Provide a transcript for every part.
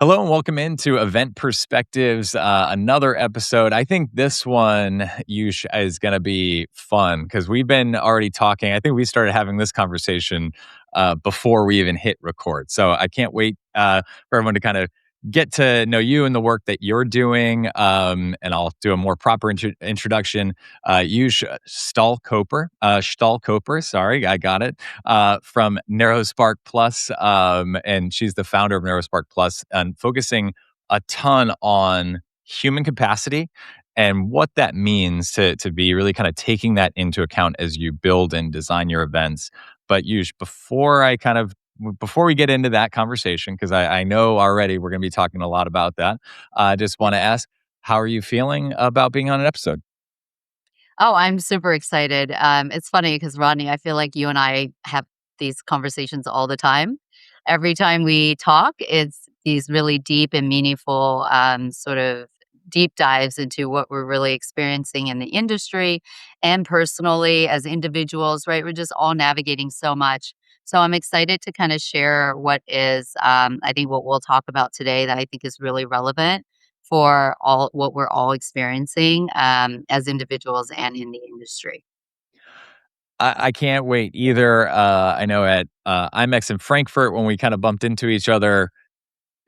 Hello and welcome into Event Perspectives, another episode. I think this one, Yush, is going to be fun because we've been already talking. I think we started having this conversation before we even hit record. So I can't wait for everyone to kind of get to know you and the work that you're doing. And I'll do a more proper introduction. Yush Sztalkoper, sorry, I got it, from NeuroSpark Plus, and she's the founder of NeuroSpark Plus, and focusing a ton on human capacity and what that means to be really kind of taking that into account as you build and design your events. But Yush, before we get into that conversation, because I know already we're going to be talking a lot about that, I just want to ask, how are you feeling about being on an episode? Oh, I'm super excited. It's funny because Rodney, I feel like you and I have these conversations all the time. Every time we talk, it's these really deep and meaningful sort of deep dives into what we're really experiencing in the industry and personally as individuals, right? We're just all navigating so much. So I'm excited to kind of share what is, I think, what we'll talk about today that I think is really relevant for all what we're all experiencing as individuals and in the industry. I can't wait either. I know at IMEX in Frankfurt, when we kind of bumped into each other,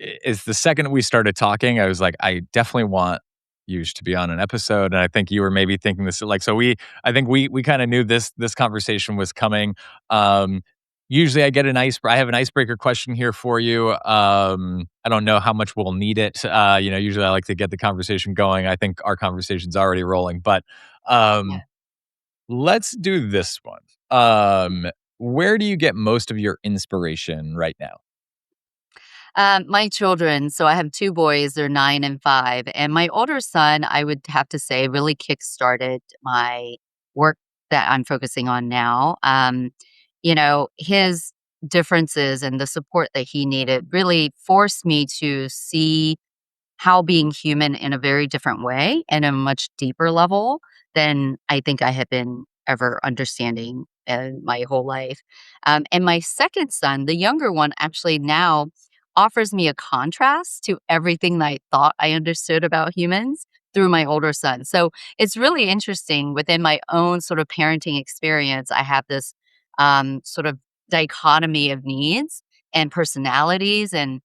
is the second we started talking, I was like, I definitely want Yush to be on an episode. And I think you were maybe thinking this, like, so I think we kind of knew this conversation was coming. Um, Usually I have an icebreaker question here for you. I don't know how much we'll need it. Usually I like to get the conversation going. I think our conversation's already rolling, but um, Yeah. let's do this one. Where do you get most of your inspiration right now? My children, so I have two boys, they're 9 and 5. And my older son, I would have to say, really kickstarted my work that I'm focusing on now. His differences and the support that he needed really forced me to see how being human in a very different way and a much deeper level than I think I had been ever understanding in my whole life. And my second son, the younger one, actually now offers me a contrast to everything that I thought I understood about humans through my older son. So it's really interesting within my own sort of parenting experience. I have this sort of dichotomy of needs and personalities and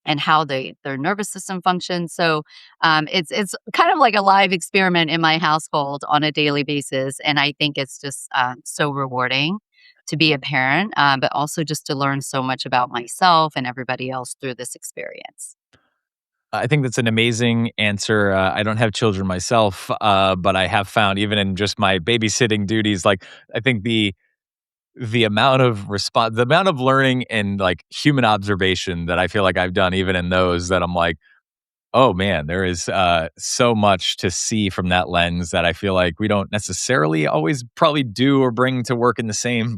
how their nervous system functions. So it's kind of like a live experiment in my household on a daily basis, and I think it's just so rewarding to be a parent, but also just to learn so much about myself and everybody else through this experience. I think that's an amazing answer. I don't have children myself, but I have found even in just my babysitting duties, like I think the amount of learning and like human observation that I feel like I've done, even in those, that I'm like, oh man, there is so much to see from that lens that I feel like we don't necessarily always probably do or bring to work in the same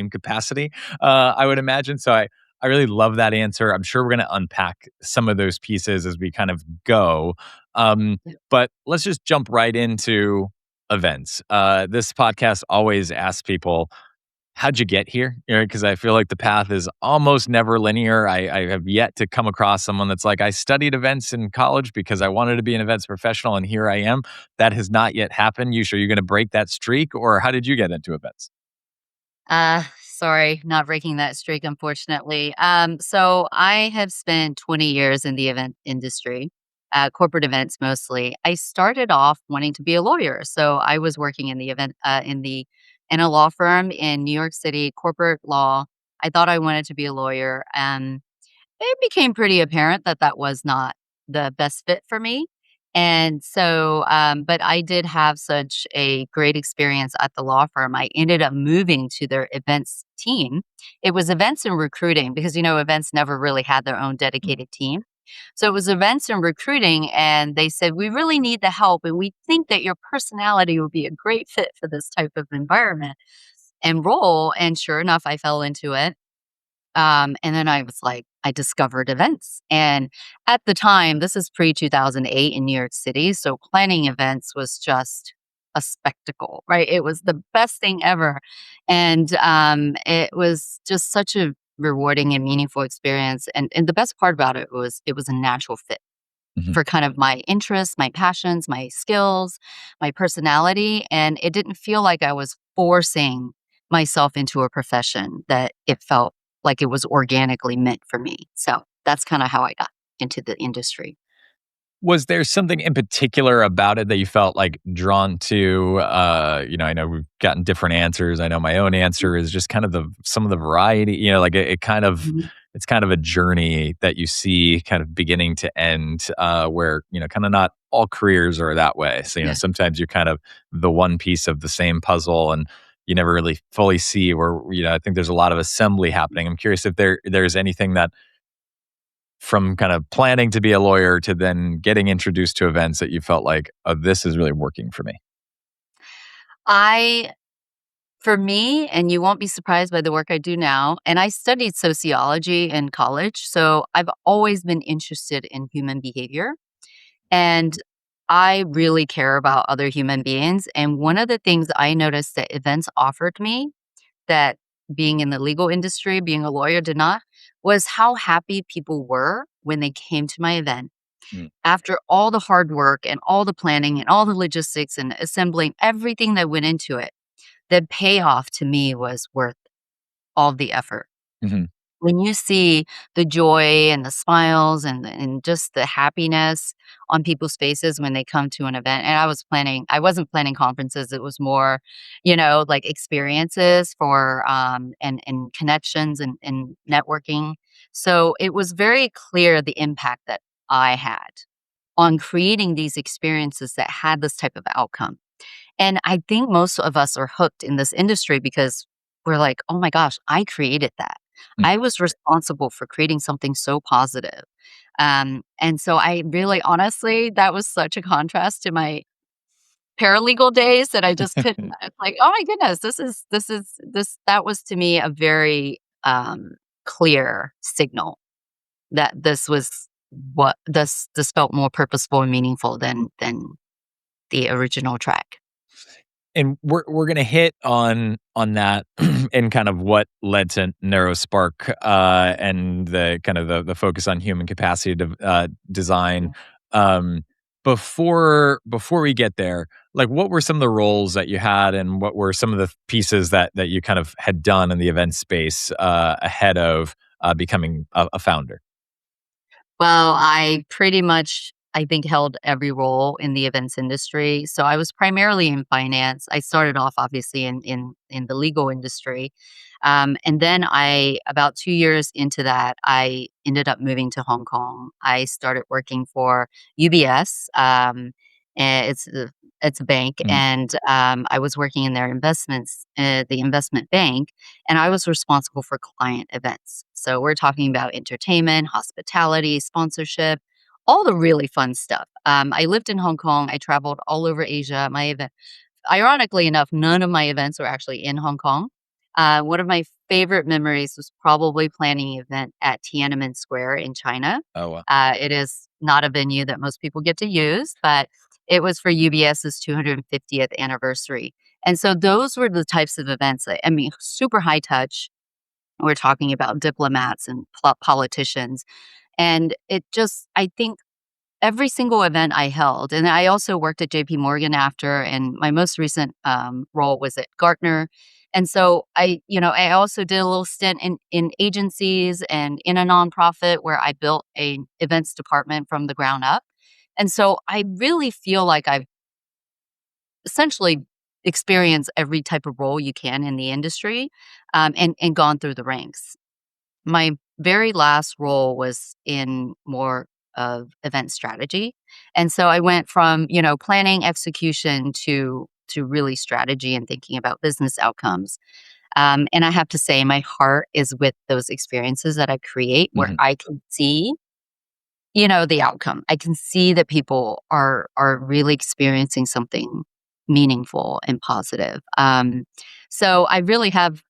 capacity. I would imagine. So I really love that answer. I'm sure we're going to unpack some of those pieces as we kind of go. But let's just jump right into events. This podcast always asks people, how'd you get here? Because I feel like the path is almost never linear. I have yet to come across someone that's like, I studied events in college because I wanted to be an events professional, and here I am. That has not yet happened. You sure you're going to break that streak, or how did you get into events? Sorry, not breaking that streak, unfortunately. So I have spent 20 years in the event industry, corporate events mostly. I started off wanting to be a lawyer, so I was working in the event in a law firm in New York City, corporate law. I thought I wanted to be a lawyer, and it became pretty apparent that that was not the best fit for me. And so, but I did have such a great experience at the law firm. I ended up moving to their events team. It was events and recruiting because, events never really had their own dedicated team. So it was events and recruiting. And they said, we really need the help. And we think that your personality would be a great fit for this type of environment and role. And sure enough, I fell into it. And then I was like, I discovered events. And at the time, this is pre 2008 in New York City. So planning events was just a spectacle, right? It was the best thing ever. And it was just such a rewarding and meaningful experience. And the best part about it was a natural fit Mhm. for kind of my interests, my passions, my skills, my personality. And it didn't feel like I was forcing myself into a profession, that it felt like it was organically meant for me. So that's kind of how I got into the industry. Was there something in particular about it that you felt, like, drawn to? I know we've gotten different answers. I know my own answer is just kind of some of the variety, like, it kind of Mhm. it's kind of a journey that you see kind of beginning to end, where, kinda not all careers are that way. So, Yeah. sometimes you're kind of the one piece of the same puzzle, and you never really fully see where, I think there's a lot of assembly happening. I'm curious if there's anything that from kind of planning to be a lawyer to then getting introduced to events that you felt like, "Oh, this is really working for me." I For me, and you won't be surprised by the work I do now, and I studied sociology in college, so I've always been interested in human behavior, and I really care about other human beings, and one of the things I noticed that events offered me, that being in the legal industry, being a lawyer did not, was how happy people were when they came to my event. Mm, After all the hard work and all the planning and all the logistics and assembling everything that went into it, the payoff to me was worth all the effort. mhm. When you see the joy and the smiles and just the happiness on people's faces when they come to an event, and I wasn't planning conferences, it was more, like experiences for, and connections and networking. So it was very clear the impact that I had on creating these experiences that had this type of outcome. And I think most of us are hooked in this industry because we're like, "Oh my gosh, I created that. Mm. I was responsible for creating something so positive." And so I really honestly, that was such a contrast to my paralegal days that I just couldn't. It's like, "Oh my goodness, this," that was to me a very, clear signal that this felt more purposeful and meaningful than the original track. And we're gonna hit on that and kind of what led to NeuroSpark, and the kind of the focus on human capacity to design. Um, before we get there, like, what were some of the roles that you had, and what were some of the pieces that you kind of had done in the event space ahead of becoming a founder? Well, I pretty much, I think, held every role in the events industry. So I was primarily in finance. I started off obviously in the legal industry. And then about 2 years into that, I ended up moving to Hong Kong. I started working for UBS. And it's a bank, Mhm. and I was working in their investments, the investment bank, and I was responsible for client events. So we're talking about entertainment, hospitality, sponsorship, all the really fun stuff. I lived in Hong Kong. I traveled all over Asia. Ironically enough, none of my events were actually in Hong Kong. One of my favorite memories was probably planning an event at Tiananmen Square in China. Oh, wow. It is not a venue that most people get to use, but it was for UBS's 250th anniversary. And so those were the types of events that, I mean, super high touch. We're talking about diplomats and politicians. And it just, I think every single event I held, and I also worked at JP Morgan after, and my most recent role was at Gartner. And so I also did a little stint in agencies and in a nonprofit where I built a events department from the ground up. And so I really feel like I've essentially experienced every type of role you can in the industry, and gone through the ranks. My very last role was in more of event strategy. And so I went from, planning execution to really strategy and thinking about business outcomes. And I have to say, my heart is with those experiences that I create where Mhm. I can see, the outcome. I can see that people are really experiencing something meaningful and positive. So I really have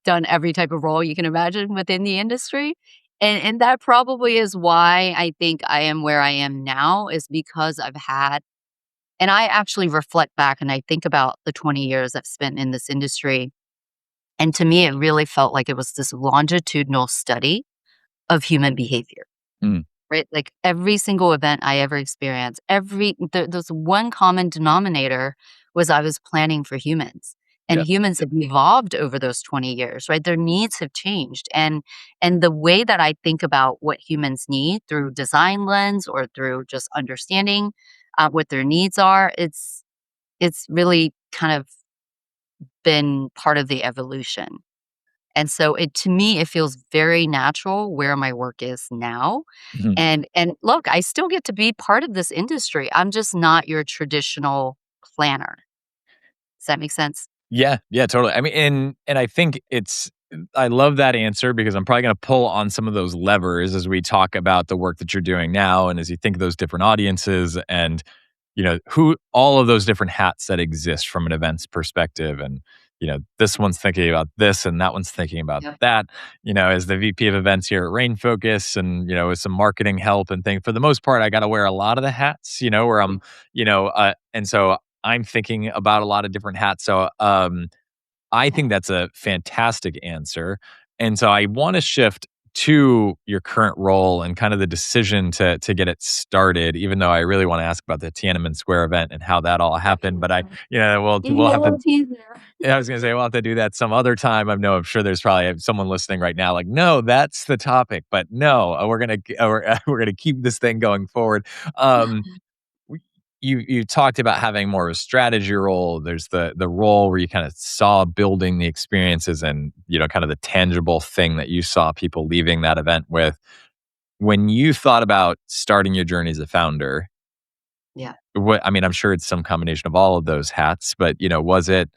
done every type of role you can imagine within the industry. And that probably is why I think I am where I am now, is because and I actually reflect back and I think about the 20 years I've spent in this industry. And to me, it really felt like it was this longitudinal study of human behavior. Mm, Right? Like, every single event I ever experienced, there's one common denominator was I was planning for humans, and yeah. humans have evolved over those 20 years, right? Their needs have changed, and the way that I think about what humans need through design lens or through just understanding, what their needs are, it's really kind of been part of the evolution. And so it to me, it feels very natural where my work is now. Mhm. And look, I still get to be part of this industry. I'm just not your traditional planner. Does that make sense? Yeah, yeah, totally. I mean, and I think I love that answer because I'm probably gonna pull on some of those levers as we talk about the work that you're doing now and as you think of those different audiences and, who all of those different hats that exist from an events perspective. And, this one's thinking about this and that one's thinking about Yep. that, as the VP of events here at Rain Focus and, with some marketing help and things. For the most part, I gotta wear a lot of the hats, where I'm, and so I'm thinking about a lot of different hats. So I think that's a fantastic answer. And so I want to shift to your current role and kind of the decision to get it started, even though I really want to ask about the Tiananmen Square event and how that all happened. But we'll Yeah, have to. well, he's there. Yeah, I was gonna say we'll have to do that some other time. I'm sure there's probably someone listening right now, like, no, that's the topic, but no, we're gonna keep this thing going forward. Um, w- you talked about having more of a strategy role. There's the role where you kind of saw building the experiences and kind of the tangible thing that you saw people leaving that event with. When you thought about starting your journey as a founder, Yeah. I mean, I'm sure it's some combination of all of those hats, but was it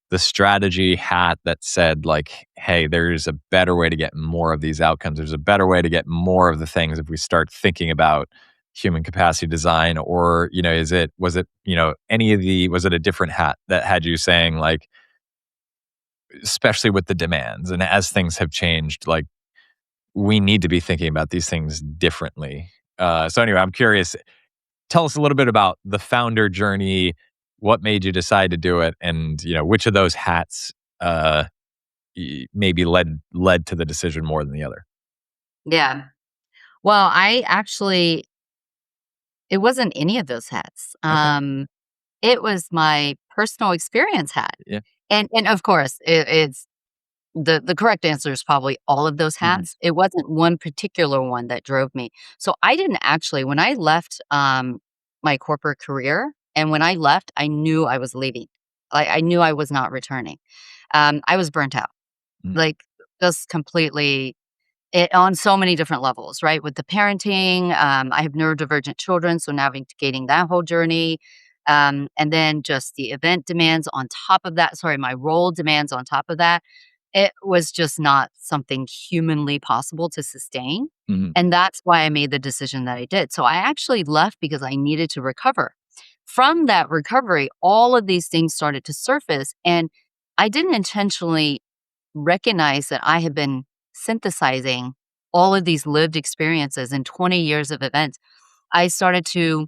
the strategy hat that said like, "Hey, there's a better way to get more of these outcomes. There's a better way to get more of the things if we start thinking about human capacity design," or was it a different hat that had you saying like, especially with the demands and as things have changed, like we need to be thinking about these things differently. So anyway, I'm curious. Tell us a little bit about the founder journey. What made you decide to do it, and which of those hats uh, maybe led to the decision more than the other. Yeah. Well, I actually it wasn't any of those hats. Okay. It was my personal experience hat. Yeah. And of course, it's the correct answer is probably all of those Mhm. hats. It wasn't one particular one that drove me. So I didn't actually when I left, my corporate career, and when I left, I knew I was leaving. I knew I was not returning. I was burnt out, Mm. like, just completely on so many different levels, right? With the parenting, I have neurodivergent children, so navigating that whole journey, and then just the event demands on top of that sorry, my role demands on top of that. It was just not something humanly possible to sustain, Mhm. and that's why I made the decision that I did. So I actually left because I needed to recover. From that recovery, all of these things started to surface, and I didn't intentionally recognize that I had been synthesizing all of these lived experiences in 20 years of events. I started to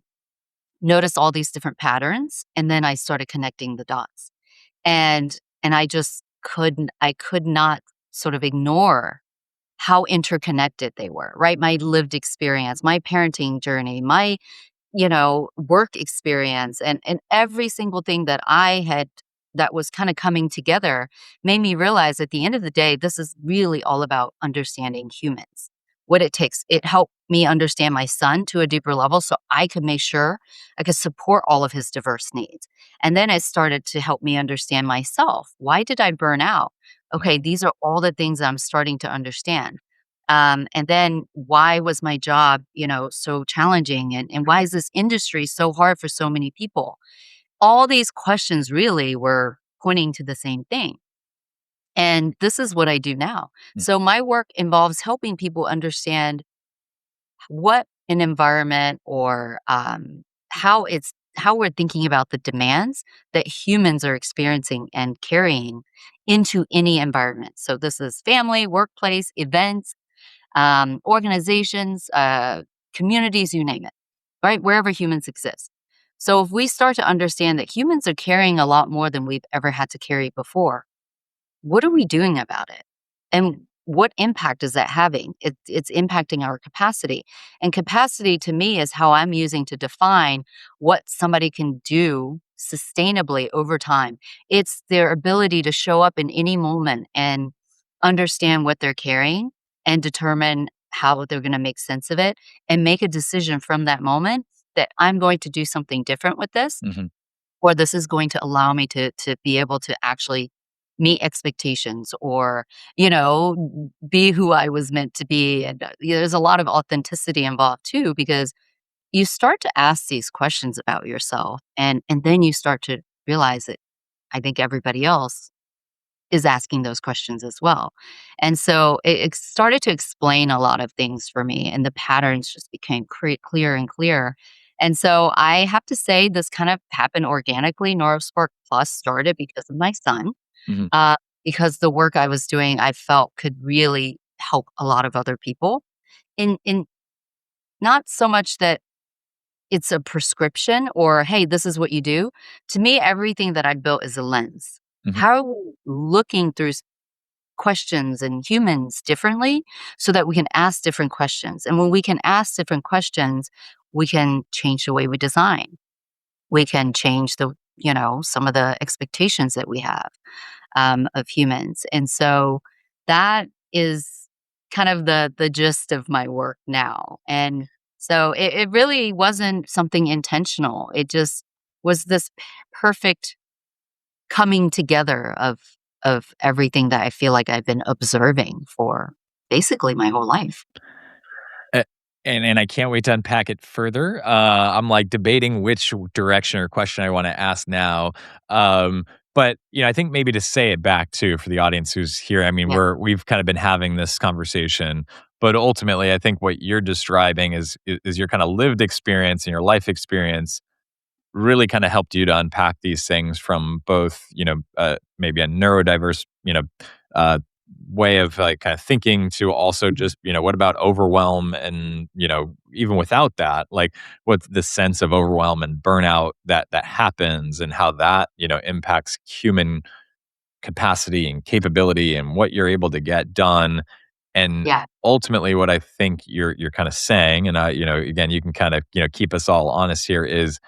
notice all these different patterns, and then I started connecting the dots. And I just could not sort of ignore how interconnected they were, right? My lived experience, my parenting journey, my work experience, and every single thing that I had that was kind of coming together made me realize at the end of the day, this is really all about understanding humans, what it takes. It helped me understand my son to a deeper level so I could make sure I could support all of his diverse needs. And then it started to help me understand myself. Why did I burn out? Okay, these are all the things I'm starting to understand. And then why was my job, so challenging? And why is this industry so hard for so many people? All these questions really were pointing to the same thing. And this is what I do now. Mm. So my work involves helping people understand what an environment or how we're thinking about the demands that humans are experiencing and carrying into any environment. So this is family, workplace, events, organizations, communities, you name it, right? Wherever humans exist. So if we start to understand that humans are carrying a lot more than we've ever had to carry before, what are we doing about it? And what impact is that having? It's impacting our capacity. And capacity to me is how I'm using to define what somebody can do sustainably over time. It's their ability to show up in any moment and understand what they're carrying and determine how they're going to make sense of it and make a decision from that moment that I'm going to do something different with this, Mhm. or this is going to allow me to be able to actually meet expectations, or be who I was meant to be. And there's a lot of authenticity involved too, because you start to ask these questions about yourself, and then you start to realize that I think everybody else is asking those questions as well. And so it started to explain a lot of things for me, and the patterns just became clear and clear. And so I have to say, this kind of happened organically. NeuroSpark Plus started because of my son, Mhm. uh, because the work I was doing, I felt could really help a lot of other people. In not so much that it's a prescription or, hey, this is what you do. To me, everything that I built is a lens. Mhm. How are we looking through questions and humans differently so that we can ask different questions? And when we can ask different questions, we can change the way we design. We can change some of the expectations that we have of humans. And so that is kind of the gist of my work now. And so it really wasn't something intentional. It just was this perfect coming together of everything that I feel like I've been observing for basically my whole life. Uh, and I can't wait to unpack it further. I'm like debating which direction or question I want to ask now. But I think maybe to say it back too for the audience who's here. I mean, Yeah. we've kind of been having this conversation, but ultimately, I think what you're describing is your kind of lived experience and your life experience really kind of helped you to unpack these things from both, maybe a neurodiverse, uh, way of like kind of thinking to also just, what about overwhelm and, even without that, like what's the sense of overwhelm and burnout that happens and how that, impacts human capacity and capability and what you're able to get done. And Yeah. ultimately what I think you're kind of saying, and again, you can kind of, keep us all honest here is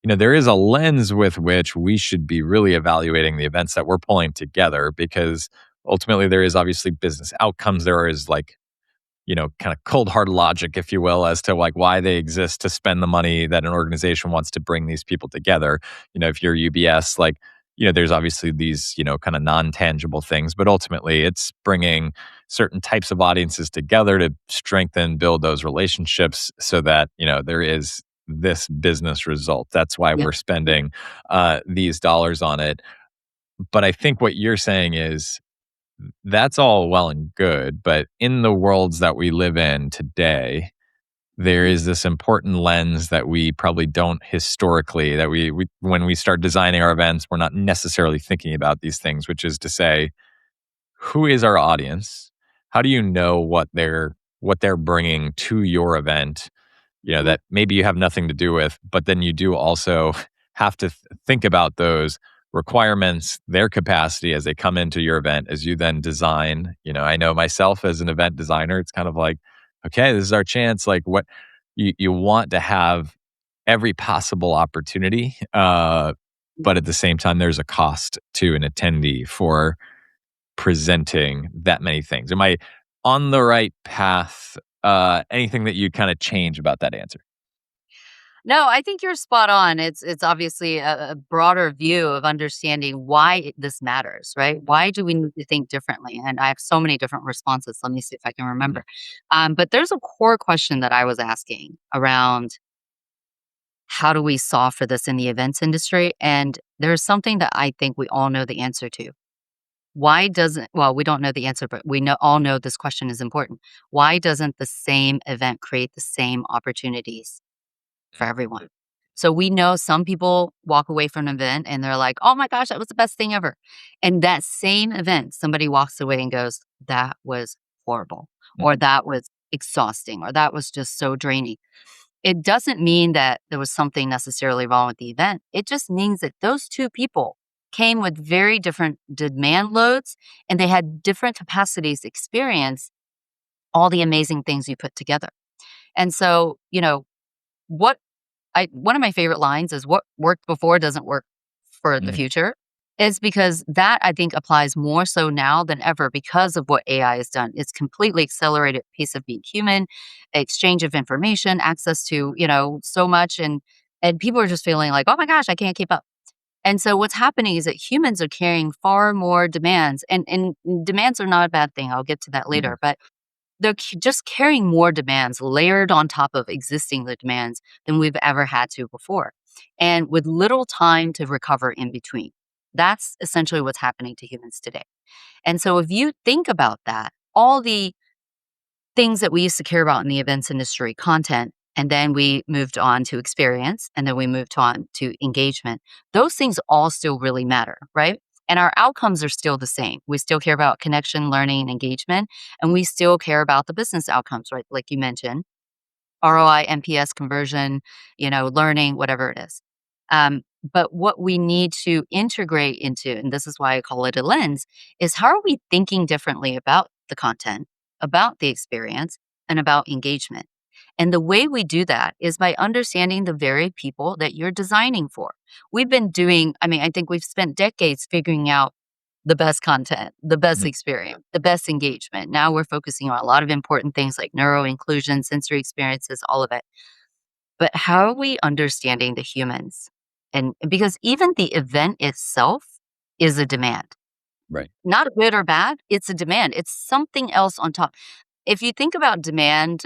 there is a lens with which we should be really evaluating the events that we're pulling together because ultimately there is obviously business outcomes. There is like, kind of cold hard logic, if you will, as to like why they exist to spend the money that an organization wants to bring these people together. If you're UBS, like, there's obviously these, kind of non tangible things, but ultimately it's bringing certain types of audiences together to strengthen, build those relationships so that, there is this business result. That's why Yep. we're spending these dollars on it. But I think what you're saying is that's all well and good, but in the worlds that we live in today, there is this important lens that we probably don't historically that we when we start designing our events, we're not necessarily thinking about these things, which is to say, who is our audience? How do you know what they're bringing to your event? Mhm. That maybe you have nothing to do with, but then you do also have to think about those requirements, their capacity as they come into your event as you then design. I know myself as an event designer, it's kind of like, okay, this is our chance. Like what you want to have every possible opportunity. But at the same time, there's a cost to an attendee for presenting that many things. Am I on the right path? Anything that you kind of change about that answer? No, I think you're spot on. It's obviously a broader view of understanding why this matters, right? Why do we need to think differently? And I have so many different responses. Let me see if I can Mhm. remember. But there's a core question that I was asking around, how do we solve for this in the events industry? And there's something that I think we all know the answer to. Why doesn't, well, we don't know the answer, but we all know this question is important. Why doesn't the same event create the same opportunities for everyone? So we know some people walk away from an event and they're like, oh my gosh, that was the best thing ever. And that same event, somebody walks away and goes, that was horrible, or that was exhausting, or that was just so draining. It doesn't mean that there was something necessarily wrong with the event. It just means that those two people came with very different demand loads, and they had different capacities to experience all the amazing things you put together. And so, what one of my favorite lines is what worked before doesn't work for the Mm, future. Is because that I think applies more so now than ever because of what AI has done. It's completely accelerated pace of being human, exchange of information, access to, so much and people are just feeling like, "Oh my gosh, I can't keep up." And so what's happening is that humans are carrying far more demands and demands are not a bad thing. I'll get to that mhm, later, but they're just carrying more demands layered on top of existing the demands than we've ever had to before, and with little time to recover in between. That's essentially what's happening to humans today. And so if you think about that, all the things that we used to care about in the events industry, content, and then we moved on to experience, and then we moved on to engagement. Those things all still really matter, right? And our outcomes are still the same. We still care about connection, learning, and engagement, and we still care about the business outcomes, right? Like you mentioned, ROI, NPS conversion, learning, whatever it is. But what we need to integrate into, and this is why I call it a lens, is how are we thinking differently about the content, about the experience, and about engagement? And the way we do that is by understanding the very people that you're designing for. I think we've spent decades figuring out the best content, the best mhm, experience, the best engagement. Now we're focusing on a lot of important things like neuroinclusion, sensory experiences, all of it. But how are we understanding the humans? And because even the event itself is a demand, right. not good or bad, it's a demand. It's something else on top. If you think about demand,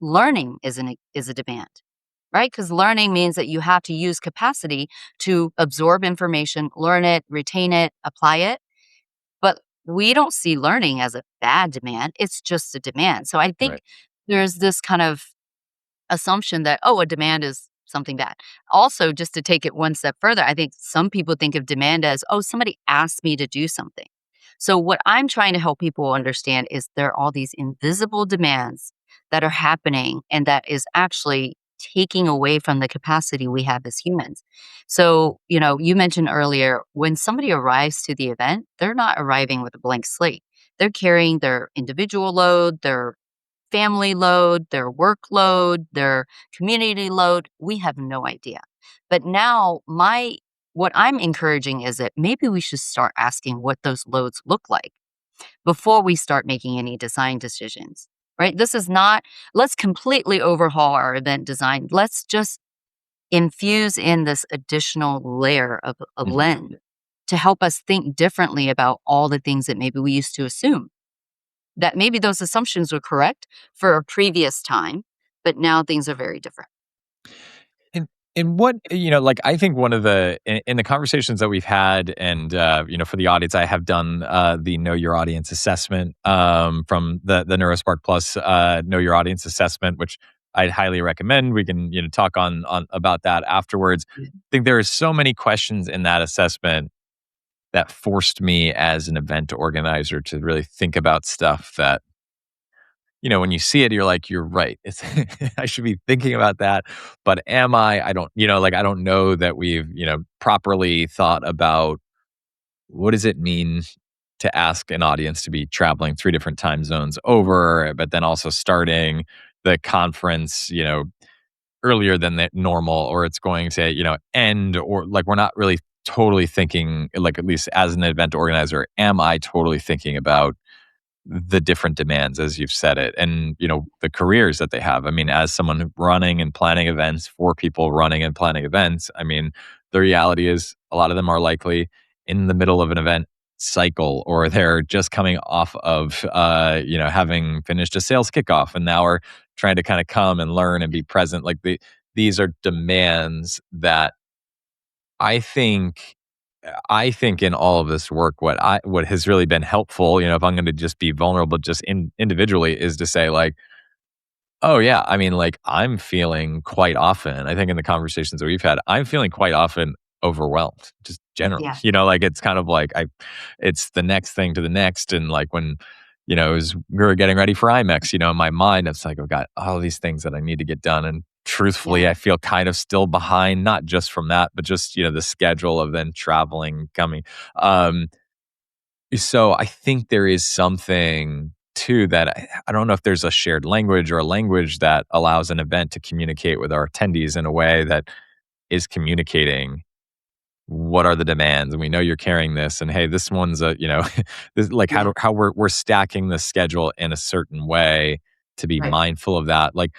learning is a demand, right? Because learning means that you have to use capacity to absorb information, learn it, retain it, apply it. But we don't see learning as a bad demand. It's just a demand. So I think Right. there's this kind of assumption that, oh, a demand is something bad. Also, just to take it one step further, I think some people think of demand as, oh, somebody asked me to do something. So, what I'm trying to help people understand is there are all these invisible demands that are happening and that is actually taking away from the capacity we have as humans. So, you mentioned earlier when somebody arrives to the event, they're not arriving with a blank slate. They're carrying their individual load, their family load, their workload, their community load. We have no idea. But now what I'm encouraging is that maybe we should start asking what those loads look like before we start making any design decisions. Right? This is not let's completely overhaul our event design. Let's just infuse in this additional layer of a Mhm. lens to help us think differently about all the things that maybe we used to assume that maybe those assumptions were correct for a previous time, but now things are very different. And and what like I think one of the in the conversations that we've had, and for the audience, I have done the Know Your Audience assessment from the NeuroSpark Plus Know Your Audience assessment, which I'd highly recommend. We can talk on about that afterwards. I think there are so many questions in that assessment that forced me as an event organizer to really think about stuff that when you see it, you're like, "You're right. It's I should be thinking about that, but am I? I don't like, I don't know that we've, properly thought about what does it mean to ask an audience to be traveling 3 different time zones over, but then also starting the conference, earlier than the normal, or it's going to, end, or like we're not really totally thinking, like, at least as an event organizer, am I totally thinking about the different demands as you've said it, and the careers that they have. I mean, as someone running and planning events for people running and planning events, I mean, the reality is a lot of them are likely in the middle of an event cycle, or they're just coming off of having finished a sales kickoff and now are trying to kind of come and learn and be present. Like these are demands that I think I think in all of this work, what has really been helpful, if I'm going to just be vulnerable, just individually, is to say like, oh yeah, I mean, like I'm feeling quite often. I think in the conversations that we've had, I'm feeling quite often overwhelmed, just generally. Yeah. Like it's kind of like it's the next thing to the next, and like when as we were getting ready for IMEX, in my mind, it's like I've got all these things that I need to get done and truthfully, Yeah. I feel kind of still behind, not just from that, but just, the schedule of then traveling, coming. Um, so I think there is something too that I don't know if there's a shared language or a language that allows an event to communicate with our attendees in a way that is communicating what are the demands, and we know you're carrying this, and hey, this one's a this, like, Yeah. how we're stacking the schedule in a certain way to be Right. mindful of that. Like,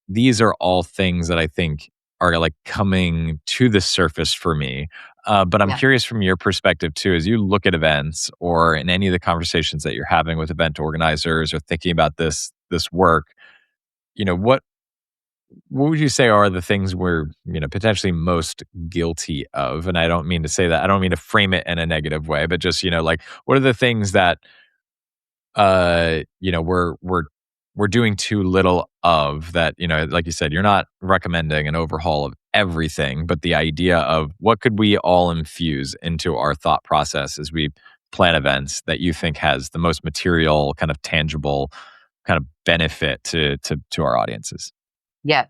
these are all things that I think are like coming to the surface for me. But I'm Yeah. curious from your perspective too, as you look at events or in any of the conversations that you're having with event organizers or thinking about this work, what would you say are the things we're, potentially most guilty of? And I don't mean to say that. I don't mean to frame it in a negative way, but just, like, what are the things that we're doing too little of that, like you said, you're not recommending an overhaul of everything, but the idea of what could we all infuse into our thought process as we plan events that you think has the most material, kind of tangible kind of benefit to our audiences? Yeah.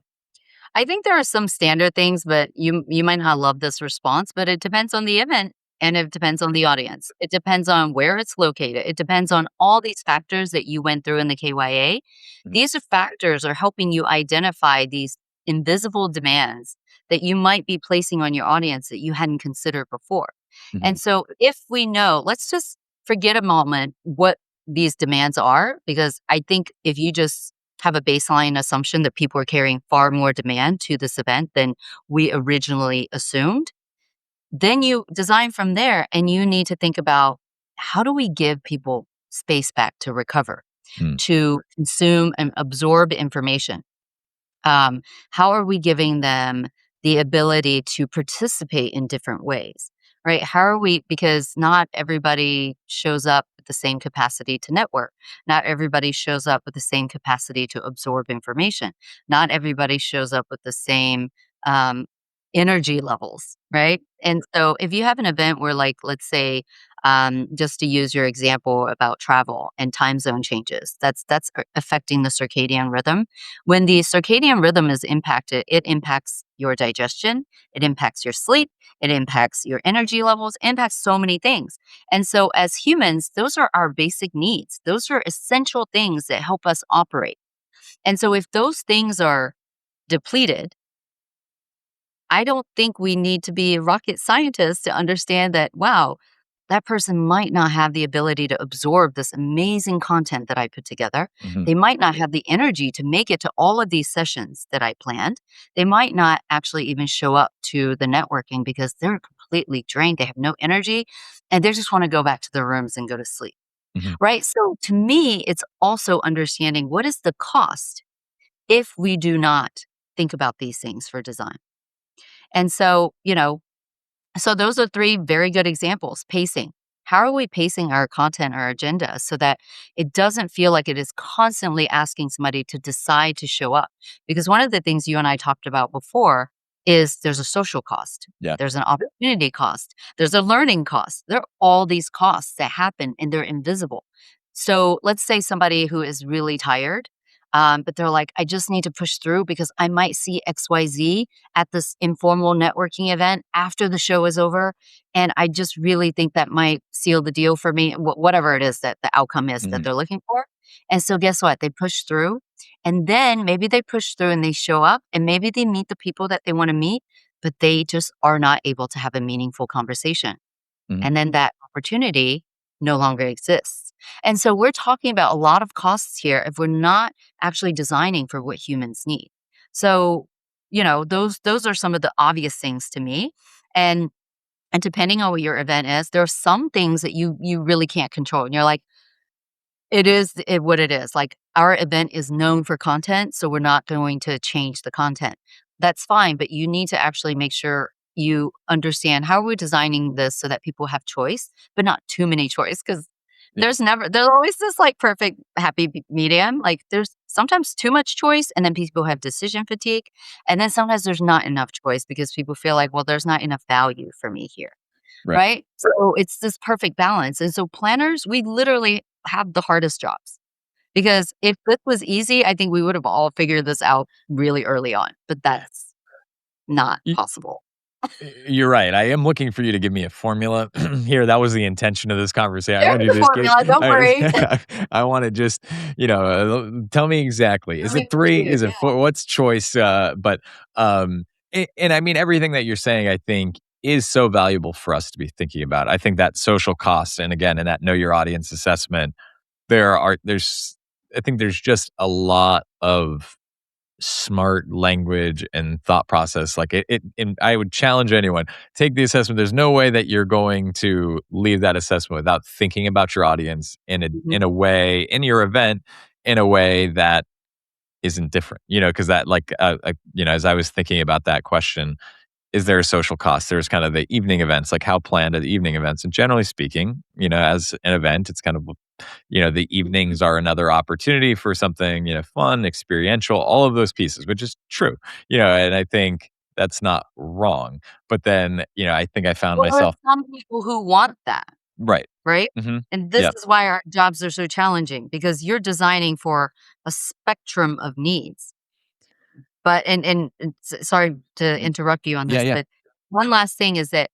I think there are some standard things, but you might not love this response, but it depends on the event and it depends on the audience. It depends on where it's located. It depends on all these factors that you went through in the KYA. Mhm. These are factors are helping you identify these invisible demands that you might be placing on your audience that you hadn't considered before. Mhm. And so if we know, let's just forget a moment what these demands are, because I think if you just have a baseline assumption that people are carrying far more demand to this event than we originally assumed, then you design from there and you need to think about how do we give people space back to recover, Mm. to consume and absorb information. How are we giving them the ability to participate in different ways, right? How are we, because not everybody shows up with the same capacity to network. Not everybody shows up with the same capacity to absorb information. Not everybody shows up with the same um, energy levels, right? And so if you have an event where, like, let's say, just to use your example about travel and time zone changes, that's affecting the circadian rhythm. When the circadian rhythm is impacted, it impacts your digestion, it impacts your sleep, it impacts your energy levels, impacts so many things. And so, as humans, those are our basic needs. Those are essential things that help us operate. And so, if those things are depleted, I don't think we need to be a rocket scientist to understand that, wow, that person might not have the ability to absorb this amazing content that I put together. Mhm. They might not have the energy to make it to all of these sessions that I planned. They might not actually even show up to the networking because they're completely drained. They have no energy and they just want to go back to their rooms and go to sleep. Mhm. Right. So to me, it's also understanding what is the cost if we do not think about these things for design. And so, so those are three very good examples. Pacing. How are we pacing our content, our agenda, so that it doesn't feel like it is constantly asking somebody to decide to show up? Because one of the things you and I talked about before is there's a social cost. Yeah. There's an opportunity cost. There's a learning cost. There are all these costs that happen and they're invisible. So let's say somebody who is really tired, but they're like, I just need to push through because I might see XYZ at this informal networking event after the show is over. And I just really think that might seal the deal for me, whatever it is that the outcome is that Mhm. they're looking for. And so, guess what? They push through. And then maybe they push through and they show up and maybe they meet the people that they want to meet, but they just are not able to have a meaningful conversation. Mhm. And then that opportunity no longer exists. And so we're talking about a lot of costs here if we're not actually designing for what humans need. So, those are some of the obvious things to me. And and depending on what your event is, there are some things that you really can't control. And you're like, what it is. Like, our event is known for content, so we're not going to change the content. That's fine, but you need to actually make sure you understand how are we designing this so that people have choice, but not too many choice. Because Yeah. there's always this like perfect happy medium. Like, there's sometimes too much choice, and then people have decision fatigue, and then sometimes there's not enough choice because people feel like, well, there's not enough value for me here. Right. Right? So it's this perfect balance. And so planners, we literally have the hardest jobs Because if this was easy, I think we would have all figured this out really early on, but that's not possible. You're right. I am looking for you to give me a formula here. That was the intention of this conversation. I There's want you the to just give. formula, don't worry. I want to just, tell me exactly. Let Is me it push three? you, Is it yeah. four? What's choice? And I mean everything that you're saying. I think is so valuable for us to be thinking about. I think that social cost, and again, in that know your audience assessment, I think there's just a lot of smart language and thought process. Like and I would challenge anyone, take the assessment. There's no way that you're going to leave that assessment without thinking about your audience Mhm. in a way, in your event, in a way that isn't different, because that as I was thinking about that question, is there a social cost? There's kind of the evening events, like how planned are the evening events? And generally speaking, as an event, it's kind of, the evenings are another opportunity for something, fun, experiential, all of those pieces, which is true, and I think that's not wrong. But then, I think I found Well, there are myself, some people who want that, right. right? Hmm. And this Yeah. is why our jobs are so challenging because you're designing for a spectrum of needs. But sorry to interrupt you on Yeah. this, Yeah. but one last thing is that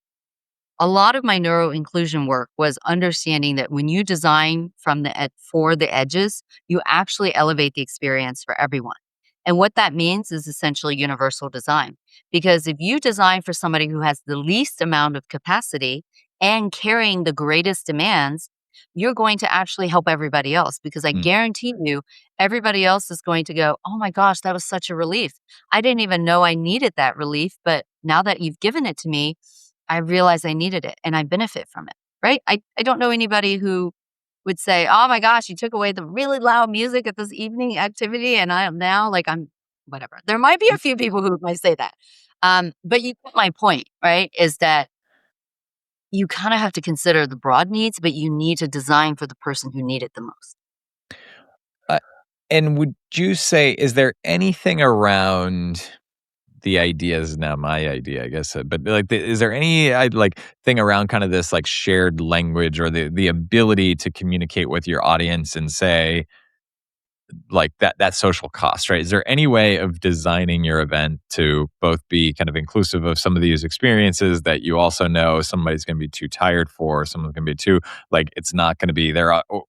a lot of my neuroinclusion work was understanding that when you design from for the edges, you actually elevate the experience for everyone. And what that means is essentially universal design. Because if you design for somebody who has the least amount of capacity and carrying the greatest demands, you're going to actually help everybody else. Because I Mm. guarantee you, everybody else is going to go, oh my gosh, that was such a relief. I didn't even know I needed that relief. But now that you've given it to me, I realized I needed it and I benefit from it, right? I don't know anybody who would say, "Oh my gosh, you took away the really loud music at this evening activity and I am now like I'm whatever." There might be a few people who might say that. But you get my point, right? Is that you kind of have to consider the broad needs, but you need to design for the person who need it the most. Uh, and would you say, is there anything around the idea is now my idea, I guess, but, like, is there any, like, thing around kind of this, like, shared language or the ability to communicate with your audience and say, like, that social cost, right? Is there any way of designing your event to both be kind of inclusive of some of these experiences that you also know somebody's gonna be too tired for, someone's gonna be too like, it's not gonna be there, or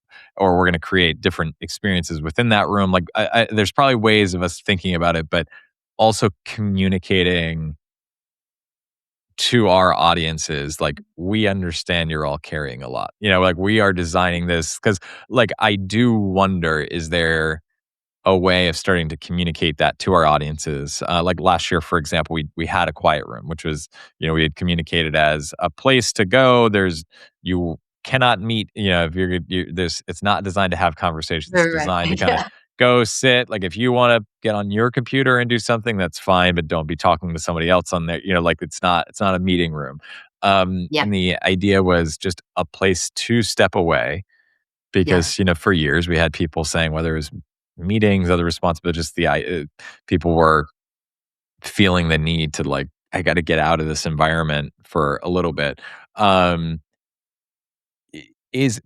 we're gonna create different experiences within that room, like, there's probably ways of us thinking about it, but also communicating to our audiences, like, we understand you're all carrying a lot. Like, we are designing this because, like, I do wonder, is there a way of starting to communicate that to our audiences? Like last year, for example, we had a quiet room, which was, we had communicated as a place to go. You cannot meet, if it's not designed to have conversations. It's Right. designed to kind of Yeah. go sit. Like if you want to get on your computer and do something, that's fine, but don't be talking to somebody else on there. Like it's not a meeting room. Yeah. And the idea was just a place to step away Yeah. because, for years we had people saying, whether it was meetings, other responsibilities, just people were feeling the need to, like, I got to get out of this environment for a little bit. Um,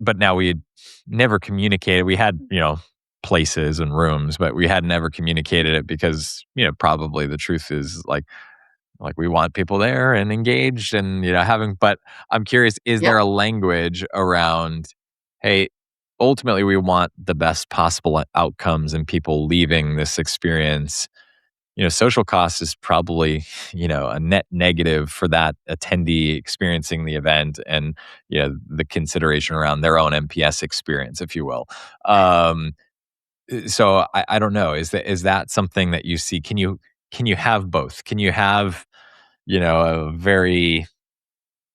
but now we had never communicated. We had, places and rooms, but we had never communicated it because, probably the truth is like we want people there and engaged and, but I'm curious, is Yeah. there a language around, hey, ultimately we want the best possible outcomes and people leaving this experience. Social cost is probably, a net negative for that attendee experiencing the event and, the consideration around their own MPS experience, if you will. Um, so I don't know. Is that something that you see? Can you have both? Can you have, a very,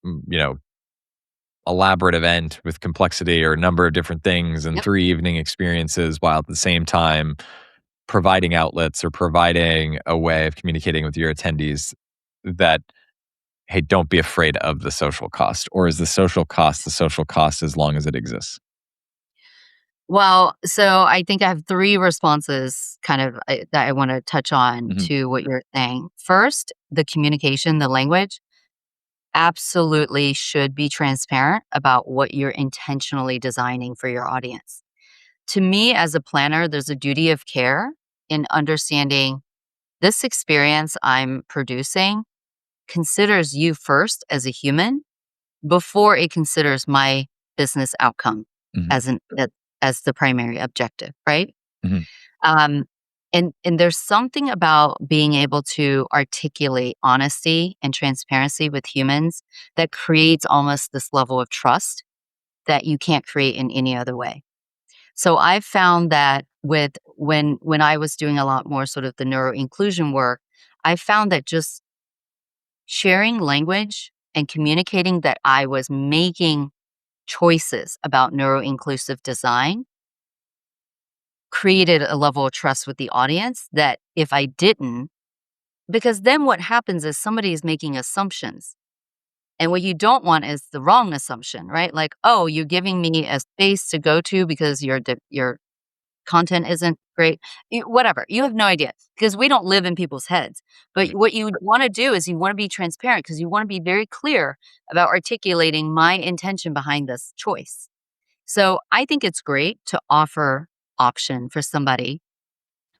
mm, you know, elaborate event with complexity or a number of different things and Yep. three evening experiences while at the same time providing outlets or providing a way of communicating with your attendees that, hey, don't be afraid of the social cost? Or is the social cost as long as it exists? Well, so I think I have 3 responses kind of, that I wanna touch on Mhm. to what you're saying. First, the communication, the language absolutely should be transparent about what you're intentionally designing for your audience. To me, as a planner, there's a duty of care in understanding this experience I'm producing considers you first as a human before it considers my business outcome Mhm. as as the primary objective, right? Mhm. Um, and there's something about being able to articulate honesty and transparency with humans that creates almost this level of trust that you can't create in any other way. So I found that with when I was doing a lot more sort of the neuroinclusion work, I found that just sharing language and communicating that I was making choices about neuroinclusive design created a level of trust with the audience that if I didn't, because then what happens is somebody is making assumptions. And what you don't want is the wrong assumption, right? Like, oh, you're giving me a space to go to because your content isn't great. Whatever. You have no idea because we don't live in people's heads. But Right. what you want to do is you want to be transparent because you want to be very clear about articulating my intention behind this choice. So I think it's great to offer option for somebody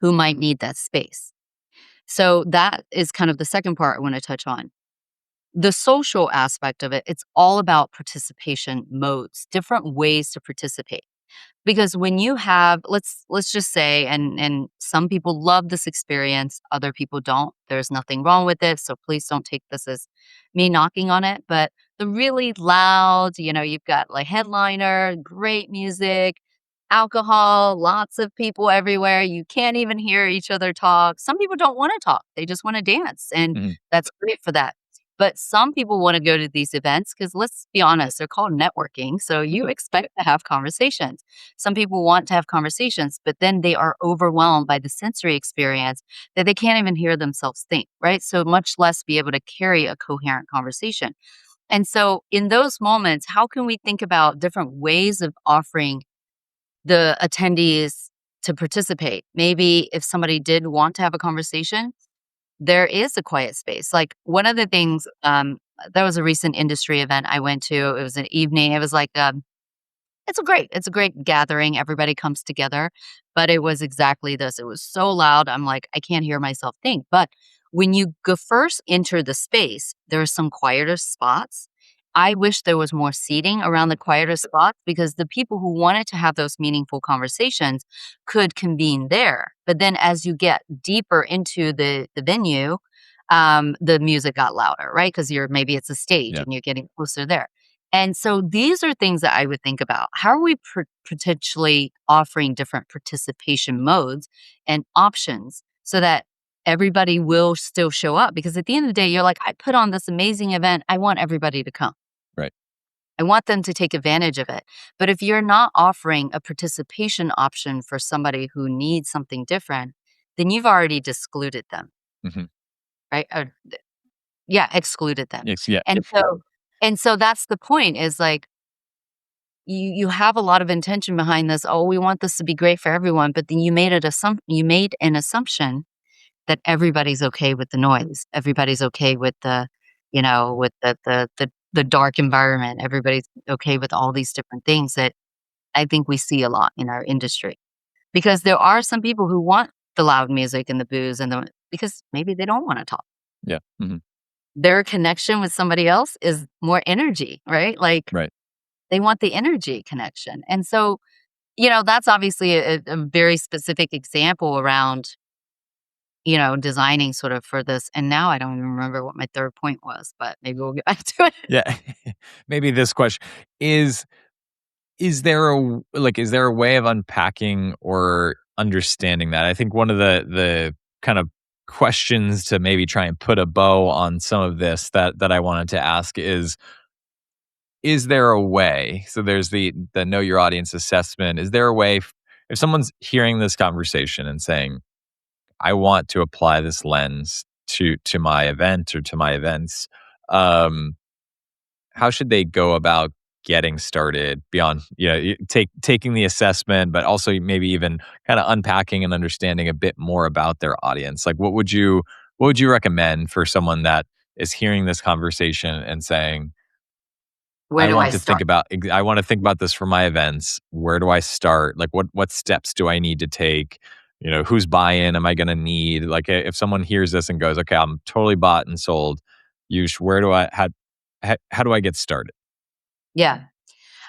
who might need that space. So that is kind of the second part I want to touch on. The social aspect of it, it's all about participation modes, different ways to participate. Because when you have let's just say and some people love this experience, other people don't. There's nothing wrong with it, so please don't take this as me knocking on it, but the really loud, you've got like headliner, great music, alcohol, lots of people everywhere. You can't even hear each other talk. Some people don't want to talk. They just want to dance, and Mhm. that's great for that. But some people want to go to these events because let's be honest, they're called networking. So you expect to have conversations. Some people want to have conversations, but then they are overwhelmed by the sensory experience that they can't even hear themselves think, right? So much less be able to carry a coherent conversation. And so in those moments, how can we think about different ways of offering the attendees to participate? Maybe if somebody did want to have a conversation, there is a quiet space. Like one of the things, there was a recent industry event I went to. It was an evening. It was like it's a great gathering. Everybody comes together, but it was exactly this. It was so loud. I'm like, I can't hear myself think. But when you go first enter the space, there are some quieter spots. I wish there was more seating around the quieter spots because the people who wanted to have those meaningful conversations could convene there. But then as you get deeper into the venue, the music got louder, right? Because maybe it's a stage Yeah. and you're getting closer there. And so these are things that I would think about. How are we potentially offering different participation modes and options so that everybody will still show up? Because at the end of the day, you're like, I put on this amazing event. I want everybody to come. Right. I want them to take advantage of it. But if you're not offering a participation option for somebody who needs something different, then you've already excluded them, Mhm. right? Yeah, excluded them. Yes, yeah. And so that's the point is like you have a lot of intention behind this. Oh, we want this to be great for everyone, but then you made an assumption that everybody's okay with the noise. Everybody's okay with the dark environment. Everybody's okay with all these different things that I think we see a lot in our industry. Because there are some people who want the loud music and the booze because maybe they don't want to talk. Yeah. Mhm. Their connection with somebody else is more energy, right? Like Right. they want the energy connection. And so, that's obviously a very specific example around, designing sort of for this. And now I don't even remember what my third point was, but maybe we'll get back to it. Yeah. Maybe this question is is there is there a way of unpacking or understanding that? I think one of the kind of questions to maybe try and put a bow on some of this that I wanted to ask is there a way? So there's the know your audience assessment. Is there a way if someone's hearing this conversation and saying, I want to apply this lens to my event or to my events, um, how should they go about getting started beyond, taking the assessment, but also maybe even kind of unpacking and understanding a bit more about their audience? Like what would you recommend for someone that is hearing this conversation and saying, Where do I start? I want to think about this for my events. Where do I start? Like what steps do I need to take? Whose buy-in am I going to need? Like if someone hears this and goes, "Okay, I'm totally bought and sold." Yush, where do I how do I get started? Yeah.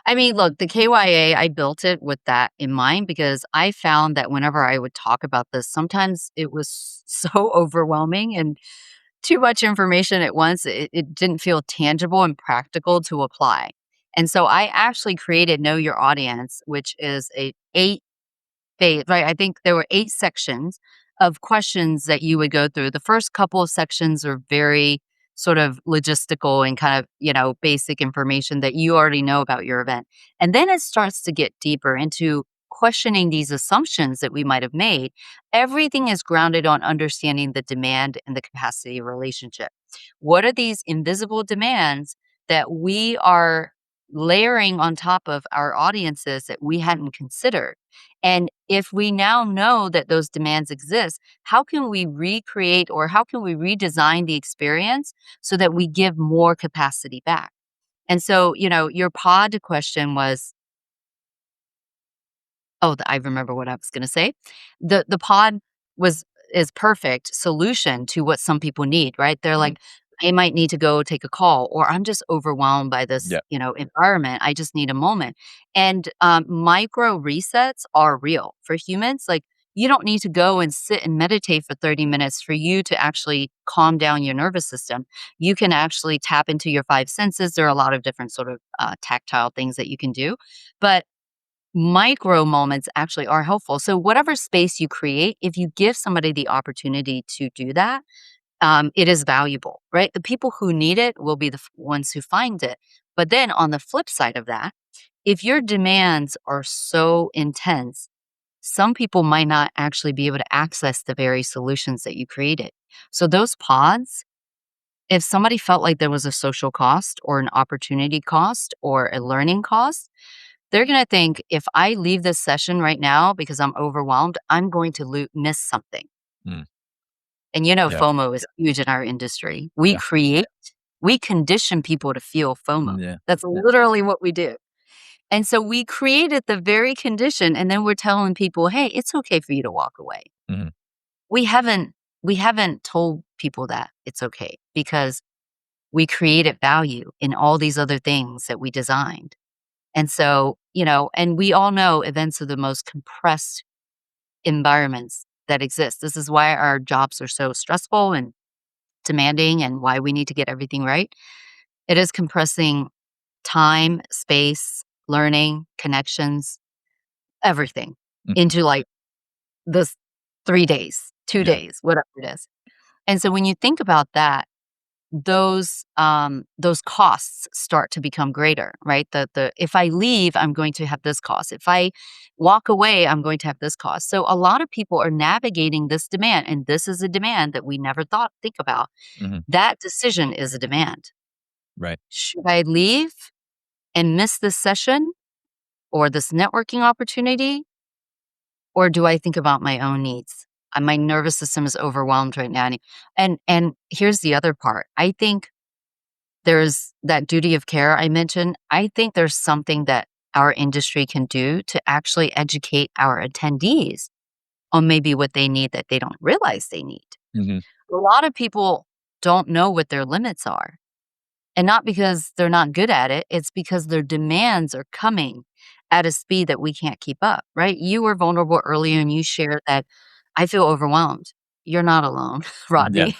I mean, look, the KYA, I built it with that in mind because I found that whenever I would talk about this, sometimes it was so overwhelming and too much information at once. It didn't feel tangible and practical to apply. And so I actually created Know Your Audience, which is a 8 phase, right? I think there were 8 sections of questions that you would go through. The first couple of sections are very sort of logistical and kind of, basic information that you already know about your event. And then it starts to get deeper into questioning these assumptions that we might have made. Everything is grounded on understanding the demand and the capacity relationship. What are these invisible demands that we are layering on top of our audiences that we hadn't considered? And if we now know that those demands exist, how can we recreate or how can we redesign the experience so that we give more capacity back? And so, your pod question was, I remember what I was going to say. The pod was is perfect solution to what some people need, right? They're Mhm. like, I might need to go take a call, or I'm just overwhelmed by this, Yeah. environment. I just need a moment. And micro resets are real for humans. Like you don't need to go and sit and meditate for 30 minutes for you to actually calm down your nervous system. You can actually tap into your 5 senses. There are a lot of different sort of tactile things that you can do, but micro moments actually are helpful. So whatever space you create, if you give somebody the opportunity to do that, it is valuable, right? The people who need it will be the ones who find it. But then on the flip side of that, if your demands are so intense, some people might not actually be able to access the very solutions that you created. So those pods, if somebody felt like there was a social cost or an opportunity cost or a learning cost, they're going to think, if I leave this session right now because I'm overwhelmed, I'm going to miss something. Mm. And Yeah. FOMO is huge in our industry. Yeah. We condition people to feel FOMO. Yeah. That's literally what we do. And so we created the very condition, and then we're telling people, hey, it's okay for you to walk away. Mhm. We haven't we haven't told people that it's okay because we created value in all these other things that we designed. And so, and we all know events are the most compressed environments that exist. This is why our jobs are so stressful and demanding and why we need to get everything right. It is compressing time, space, learning, connections, everything Mm. into like this 3 days, two Yeah. days, whatever it is. And so when you think about that, those costs start to become greater, right? The if I leave, I'm going to have this cost. If I walk away, I'm going to have this cost. So a lot of people are navigating this demand, and this is a demand that we never think about. Mhm. That decision is a demand. Right. Should I leave and miss this session or this networking opportunity, or do I think about my own needs? My nervous system is overwhelmed right now, and here's the other part. I think there's that duty of care I mentioned. I think there's something that our industry can do to actually educate our attendees on maybe what they need that they don't realize they need. Mhm. A lot of people don't know what their limits are. And not because they're not good at it, it's because their demands are coming at a speed that we can't keep up, right? You were vulnerable earlier and you shared that I feel overwhelmed. You're not alone, Yeah. Rodney.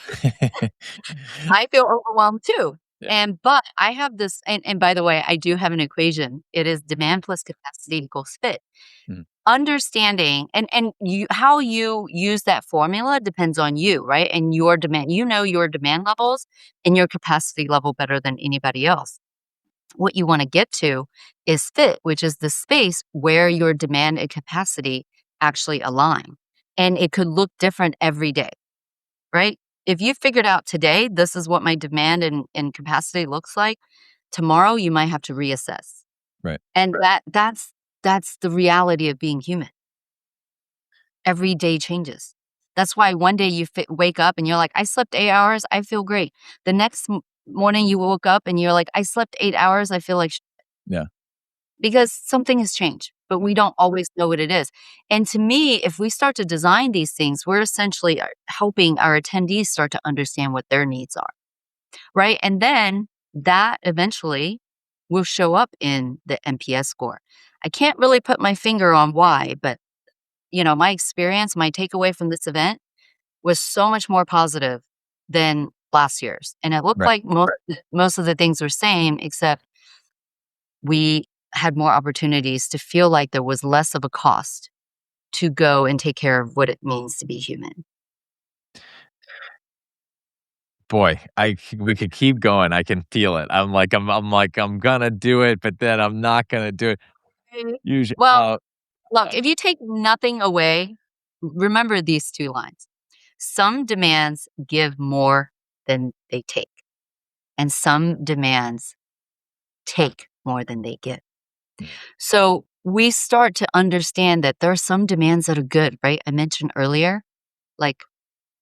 I feel overwhelmed too. Yeah. But I have this, and by the way, I do have an equation. It is demand plus capacity equals fit. Mhm. Understanding and you how you use that formula depends on you, right? And your demand. You know your demand levels and your capacity level better than anybody else. What you want to get to is fit, which is the space where your demand and capacity actually align. And it could look different every day, right? If you figured out today, this is what my demand and capacity looks like, tomorrow you might have to reassess. Right. And that's the reality of being human. Every day changes. That's why one day you wake up and you're like, I slept 8 hours, I feel great. The next morning you woke up and you're like, I slept 8 hours. I feel like Yeah. because something has changed, but we don't always know what it is. And to me, if we start to design these things, we're essentially helping our attendees start to understand what their needs are, right? And then that eventually will show up in the NPS score. I can't really put my finger on why, but my experience, my takeaway from this event was so much more positive than last year's. And it looked Right. like most of the things were same, except we had more opportunities to feel like there was less of a cost to go and take care of what it means to be human. Boy, we could keep going. I can feel it. I'm gonna do it, but then I'm not gonna do it. Mhm. Usually, Well, look, if you take nothing away, remember these two lines. Some demands give more than they take, and some demands take more than they give. So we start to understand that there are some demands that are good, right? I mentioned earlier, like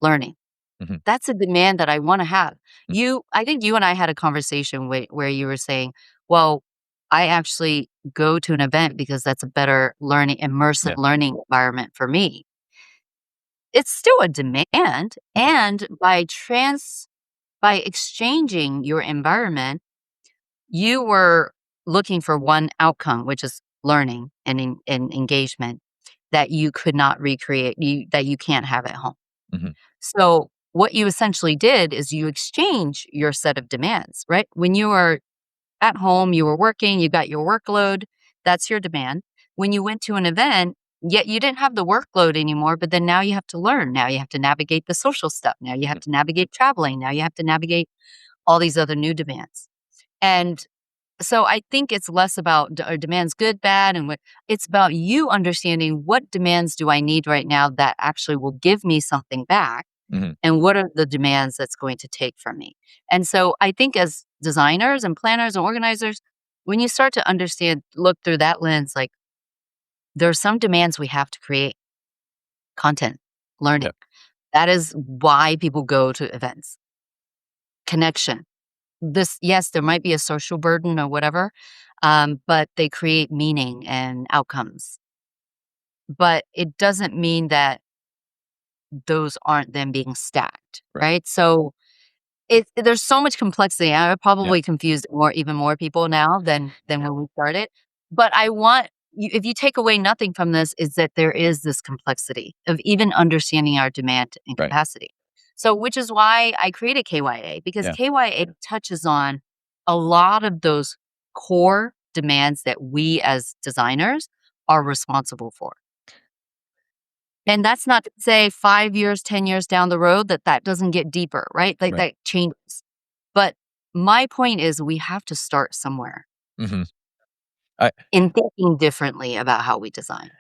learning. Mhm. That's a demand that I want to have. Mm. I think you and I had a conversation where you were saying, well, I actually go to an event because that's a better learning, immersive Yeah. learning environment for me. It's still a demand. Mhm. And by exchanging your environment, you were looking for one outcome, which is learning and engagement that you could not recreate, that you can't have at home. Mhm. So what you essentially did is you exchange your set of demands, right? When you were at home, you were working, you got your workload, that's your demand. When you went to an event, yet you didn't have the workload anymore, but then now you have to learn. Now you have to navigate the social stuff. Now you have Mhm. to navigate traveling. Now you have to navigate all these other new demands. And so I think it's less about are demands good, bad, and what it's about you understanding what demands do I need right now that actually will give me something back Mhm. and what are the demands that's going to take from me. And so I think as designers and planners and organizers, when you start to understand, look through that lens, like there are some demands we have to create content, learning. Yep. That is why people go to events. Connection. This, yes, there might be a social burden or whatever, but they create meaning and outcomes. But it doesn't mean that those aren't then being stacked, Right. right? So there's so much complexity. I Yeah. probably confused even more people now than when we started. But I want you, if you take away nothing from this, is that there is this complexity of even understanding our demand and Right. capacity. So, which is why I created KYA because Yeah. KYA touches on a lot of those core demands that we as designers are responsible for. And that's not to say 5 years, 10 years down the road that that doesn't get deeper, right? Like, Right. that changes. But my point is we have to start somewhere Mhm. I in thinking differently about how we design.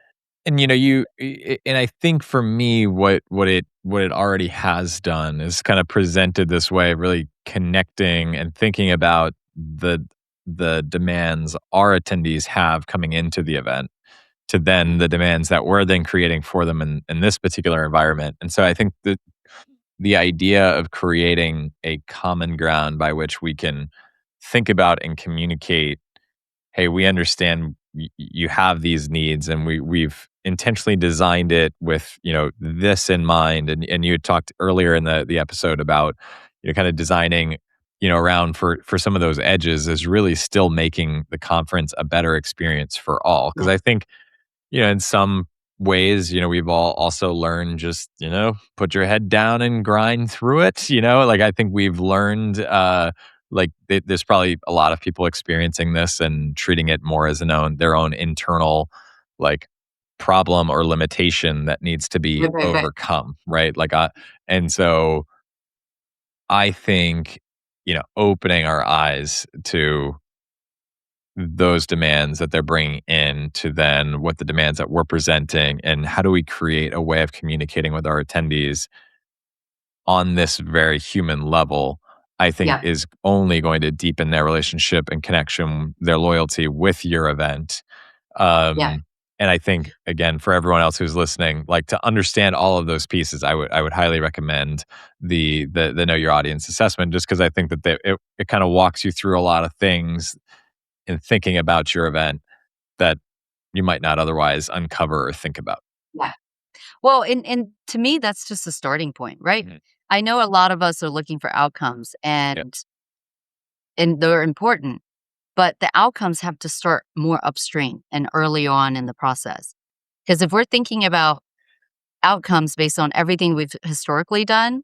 And and I think for me, what it already has done is kind of presented this way of really connecting and thinking about the demands our attendees have coming into the event to then the demands that we're then creating for them in this particular environment. And so I think that the idea of creating a common ground by which we can think about and communicate, hey, we understand you have these needs and we've intentionally designed it with, this in mind. And you had talked earlier in the episode about, kind of designing, around for some of those edges is really still making the conference a better experience for all. Cause Yeah. I think, in some ways, we've all also learned just, put your head down and grind through it. Like I think we've learned, there's probably a lot of people experiencing this and treating it more as their own internal, like, problem or limitation that needs to be Right. overcome, right? And so I think, opening our eyes to those demands that they're bringing in to then what the demands that we're presenting and how do we create a way of communicating with our attendees on this very human level, I think Yeah. is only going to deepen their relationship and connection, their loyalty with your event. Yeah. Um, And I think, again, for everyone else who's listening, like to understand all of those pieces, I would highly recommend the Know Your Audience assessment, just because I think that it kind of walks you through a lot of things in thinking about your event that you might not otherwise uncover or think about. Yeah. Well, and to me, that's just a starting point, right? Mhm. I know a lot of us are looking for outcomes Yeah. and they're important, but the outcomes have to start more upstream and early on in the process. Because if we're thinking about outcomes based on everything we've historically done,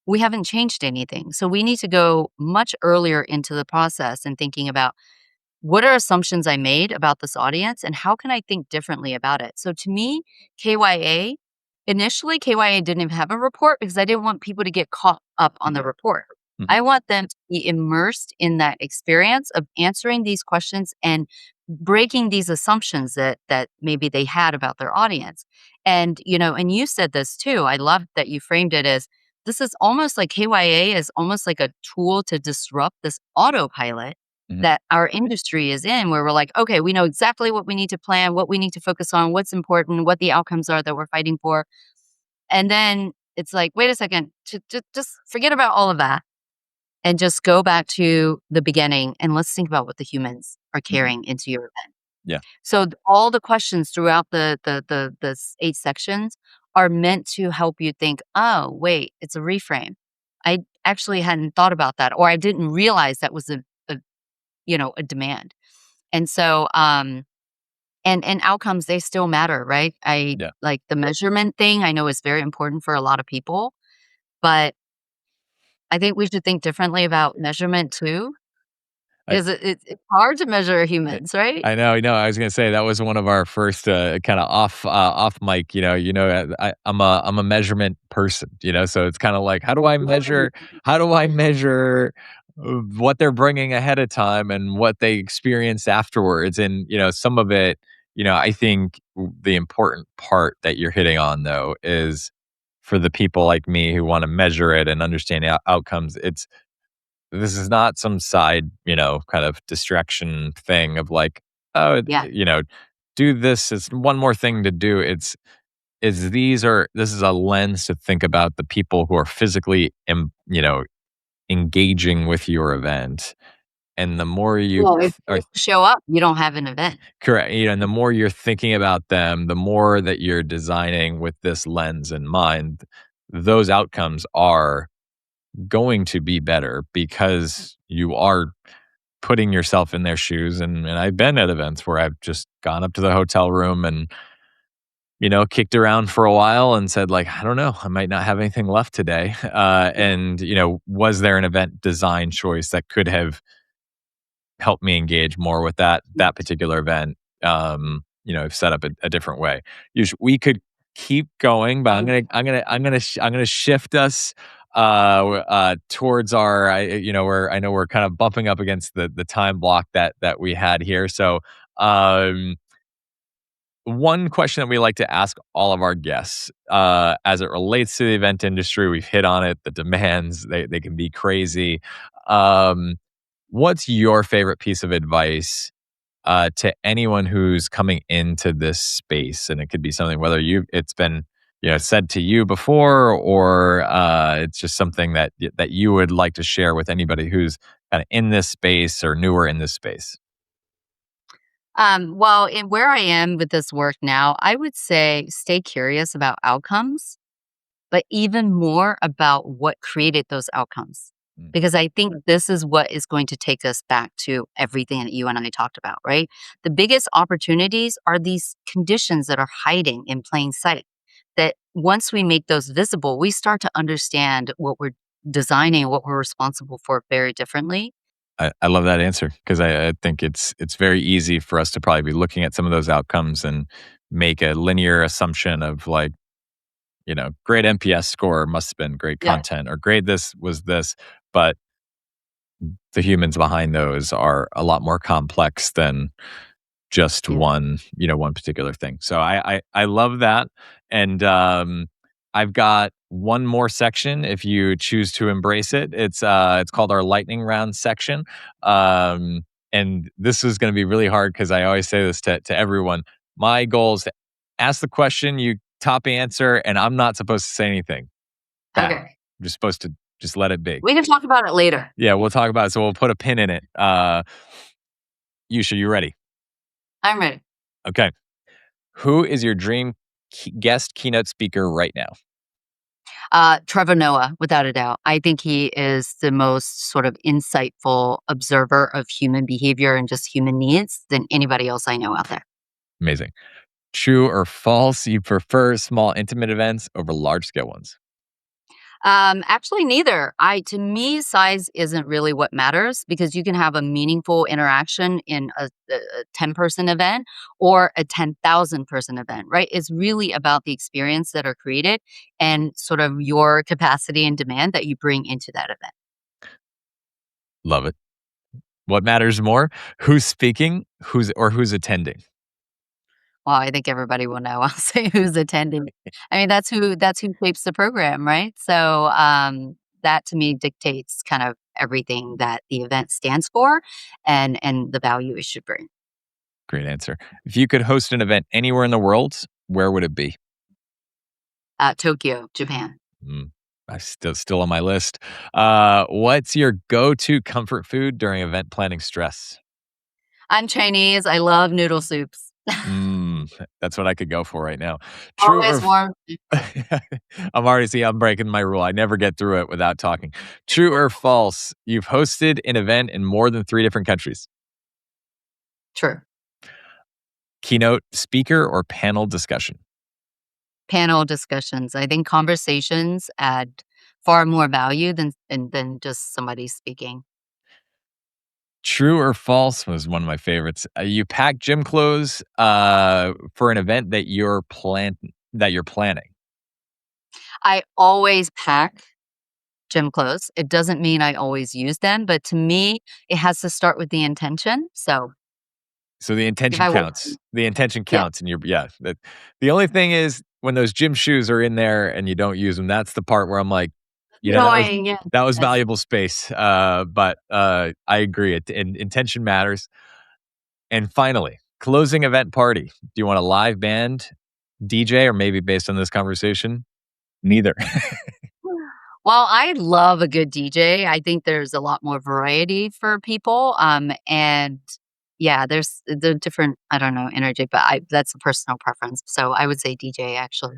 we haven't changed anything. So we need to go much earlier into the process and thinking about what are assumptions I made about this audience and how can I think differently about it? So to me, KYA, initially, KYA didn't even have a report because I didn't want people to get caught up on the report. Mhm. I want them to be immersed in that experience of answering these questions and breaking these assumptions that maybe they had about their audience. And and you said this too. I love that you framed it as this is almost like KYA is almost like a tool to disrupt this autopilot Mhm. that our industry is in, where we're like, okay, we know exactly what we need to plan, what we need to focus on, what's important, what the outcomes are that we're fighting for. And then it's like, wait a second, just forget about all of that and just go back to the beginning and let's think about what the humans are Mhm. carrying into your event. Yeah. So all the questions throughout the 8 sections are meant to help you think, oh, wait, it's a reframe. I actually hadn't thought about that, or I didn't realize that was a a demand. And so, and outcomes, they still matter, right? I Yeah. like the measurement thing, I know is very important for a lot of people, but I think we should think differently about measurement too, I because it's hard to measure Eh, humans, right? I know, I was gonna say that was one of our first, kinda off mic, I'm a measurement person, so it's kinda like, how do I measure, what they're bringing ahead of time and what they experience afterwards? And, some of it, I think the important part that you're hitting on, though, is for the people like me who wanna measure it and understand outcomes, this is not some side, kind of distraction thing of like, oh, Yeah. do this. It's one more thing to do. This is a lens to think about the people who are physically, engaging with your event. And the more you Well, if are you show up, you don't have an event. correct, and the more you're thinking about them, the more that you're designing with this lens in mind, those outcomes are going to be better because you are putting yourself in their shoes, and I've been at events where I've just gone up to the hotel room and, kicked around for a while and said, like, "I don't know, I might not have anything left today." Yeah. And, was there an event design choice that could have helped me engage more with that particular event, set up a different way? We could keep going, but I'm gonna shift us towards our I know we're kind of bumping up against the time block that we had here. So um one question that we like to ask all of our guests, as it relates to the event industry, we've hit on it, the demands, they can be crazy. Um, what's your favorite piece of advice to anyone who's coming into this space? And it could be something whether it's been said to you before, or it's just something that you would like to share with anybody who's kind of in this space or newer in this space. Well, in where I am with this work now, I would say stay curious about outcomes, but even more about what created those outcomes. Mm. Because I think this is what is going to take us back to everything that you and I talked about, right? The biggest opportunities are these conditions that are hiding in plain sight. That once we make those visible, we start to understand what we're designing, what we're responsible for very differently. I love that answer because I think it's very easy for us to probably be looking at some of those outcomes and make a linear assumption of like, great NPS score must have been great Yeah. content or great this was this, but the humans behind those are a lot more complex than just Yeah. one particular thing. So I love that. And I've got one more section if you choose to embrace it. It's called our lightning round section. And this is going to be really hard because I always say this to everyone. My goal is to ask the question, you top answer, and I'm not supposed to say anything back. Okay. I'm just supposed to just let it be. We can talk about it later. Yeah, we'll talk about it. So we'll put a pin in it. Yusha, you ready? I'm ready. Okay. Who is your dream guest keynote speaker right now? Trevor Noah, without a doubt. I think he is the most sort of insightful observer of human behavior and just human needs than anybody else I know out there. Amazing. True or false, you prefer small, intimate events over large scale ones? Actually, neither. To me, size isn't really what matters because you can have a meaningful interaction in a 10-person event or a 10,000-person event, right? It's really about the experience that are created and sort of your capacity and demand that you bring into that event. Love it. What matters more? Who's speaking? Who's attending? Well, I think everybody will know. I'll say who's attending. I mean, that's who shapes the program, right? So that to me dictates kind of everything that the event stands for and the value it should bring. Great answer. If you could host an event anywhere in the world, where would it be? Tokyo, Japan. Mm, I still on my list. What's your go-to comfort food during event planning stress? I'm Chinese. I love noodle soups. Mm, that's what I could go for right now. True or Always warm. I'm breaking my rule. I never get through it without talking. True or false? You've hosted an event in more than 3 different countries. True. Keynote speaker or panel discussion? Panel discussions. I think conversations add far more value than just somebody speaking. True or false was one of my favorites. You pack gym clothes for an event that you're planning. I always pack gym clothes. It doesn't mean I always use them, but to me, it has to start with the intention. So So the if intention I wear, counts. The intention yeah, counts, and the only thing is when those gym shoes are in there and you don't use them. That's the part where I'm like, annoying. Yeah, that was yes. valuable space. But I agree. Intention matters. And finally, closing event party. Do you want a live band, DJ, or maybe based on this conversation, neither? Well, I love a good DJ. I think there's a lot more variety for people. And yeah, there's the different, I don't know, energy, but that's a personal preference. So I would say DJ actually.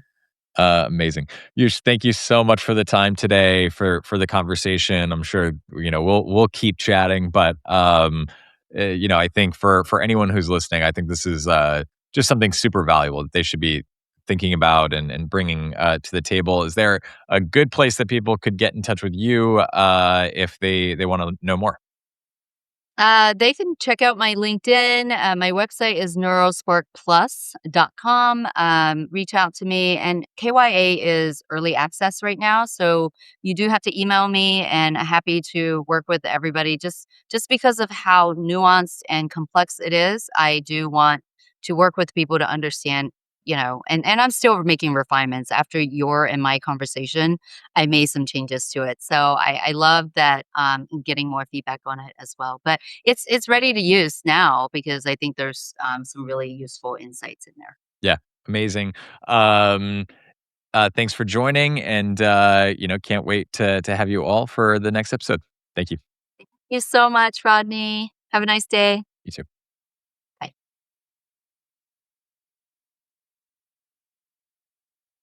Amazing. Yush, thank you so much for the time today, for the conversation. I'm sure we'll keep chatting, but I think for anyone who's listening, I think this is just something super valuable that they should be thinking about and bringing to the table. Is there a good place that people could get in touch with you if they want to know more? They can check out my LinkedIn. My website is neurosparkplus.com. Reach out to me. And KYA is early access right now. So you do have to email me and happy to work with everybody. Just because of how nuanced and complex it is, I do want to work with people to understand, and I'm still making refinements after your and my conversation. I made some changes to it. So I love that getting more feedback on it as well. But it's ready to use now because I think there's some really useful insights in there. Yeah, amazing. Thanks for joining, and can't wait to have you all for the next episode. Thank you. Thank you so much, Rodney. Have a nice day. You too.